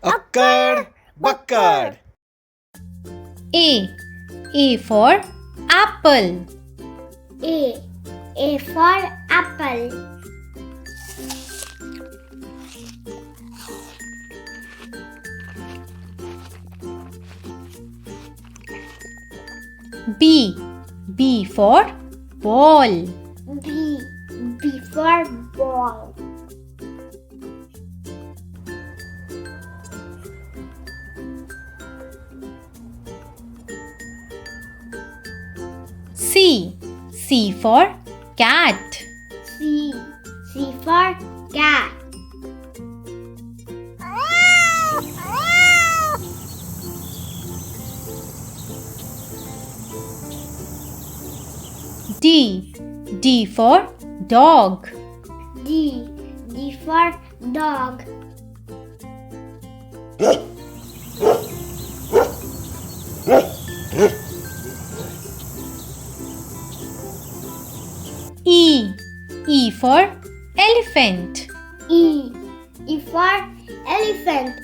Akkad, bakkad. A. A for apple. A. A for apple. B. B for ball. B. B for ball. C. C for cat. C. C for cat. D. D for dog. D. D for dog. E. E for elephant. E. E for elephant.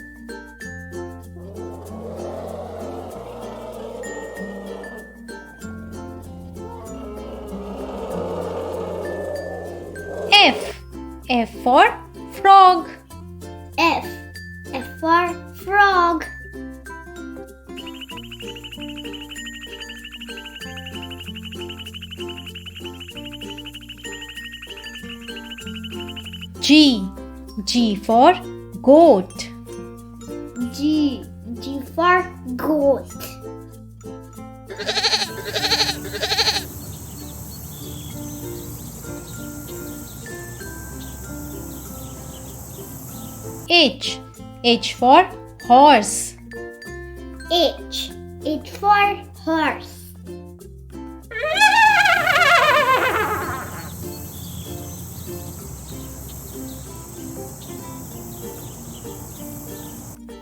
F. F for frog. F. F for frog. G. G for goat. G. G for goat. H. H for horse. H. H for horse.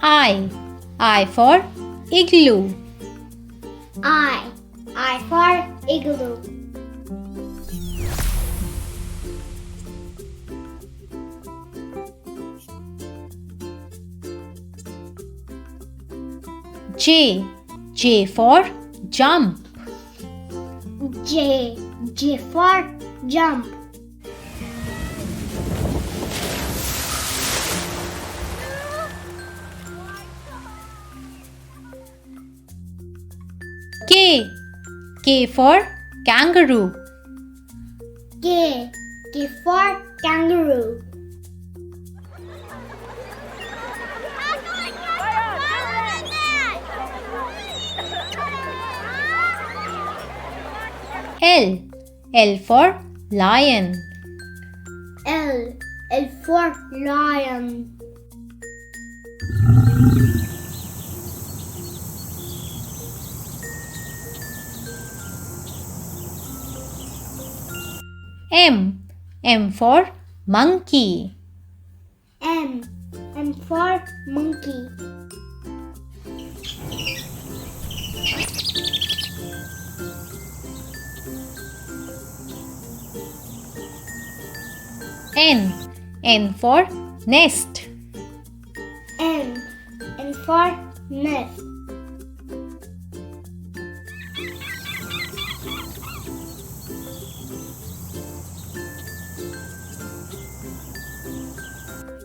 I. I for igloo. I. I for igloo. J. J for jump. J. J for jump. K. K for kangaroo. K. K for kangaroo. L. L for lion. L. L for lion. M. M for monkey. M. M for monkey. N. N for nest. N. N for nest.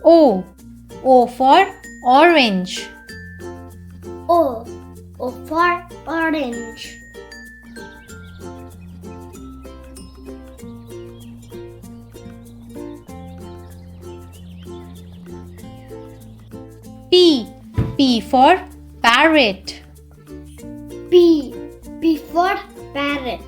O. O for orange. O. O for orange. P. P for parrot. P. P for parrot.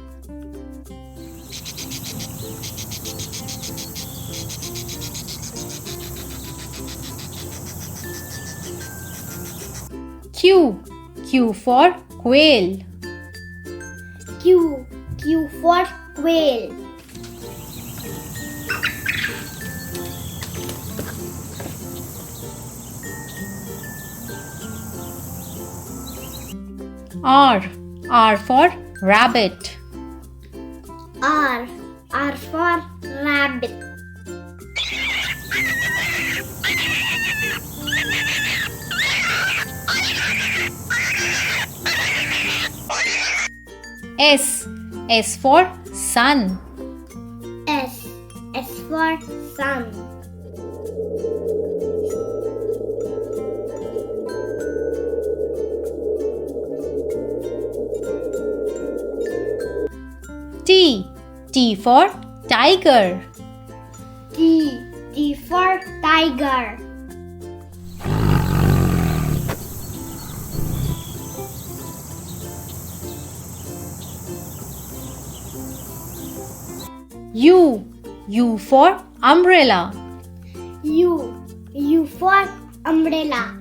Q. Q for quail. Q. Q for quail. R. R for rabbit. R. R for rabbit. S. S for sun. S. S for sun. T. T for tiger. T. T for tiger. U. U for umbrella. U. U for umbrella.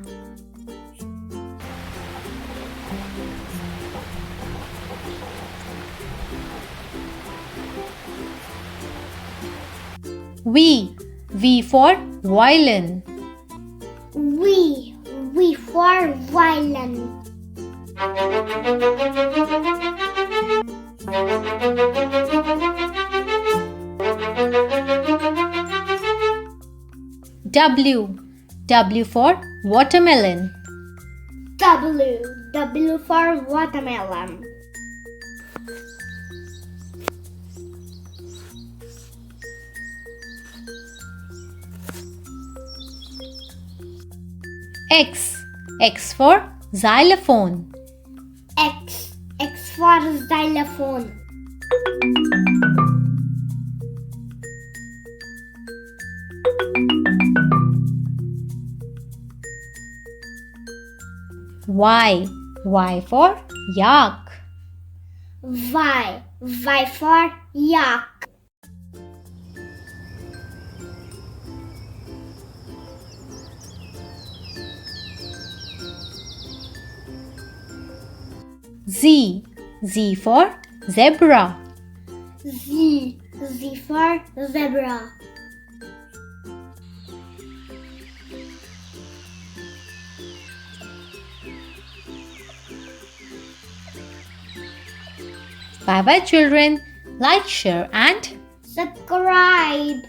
V. V for violin. V. V for violin. W. W for watermelon. W. W for watermelon. X. X for xylophone. X. X for xylophone. Y. Y for yak. Y. Y for yak. Z. Z for zebra. Z. Z for zebra. Bye bye children. Like, share and Subscribe.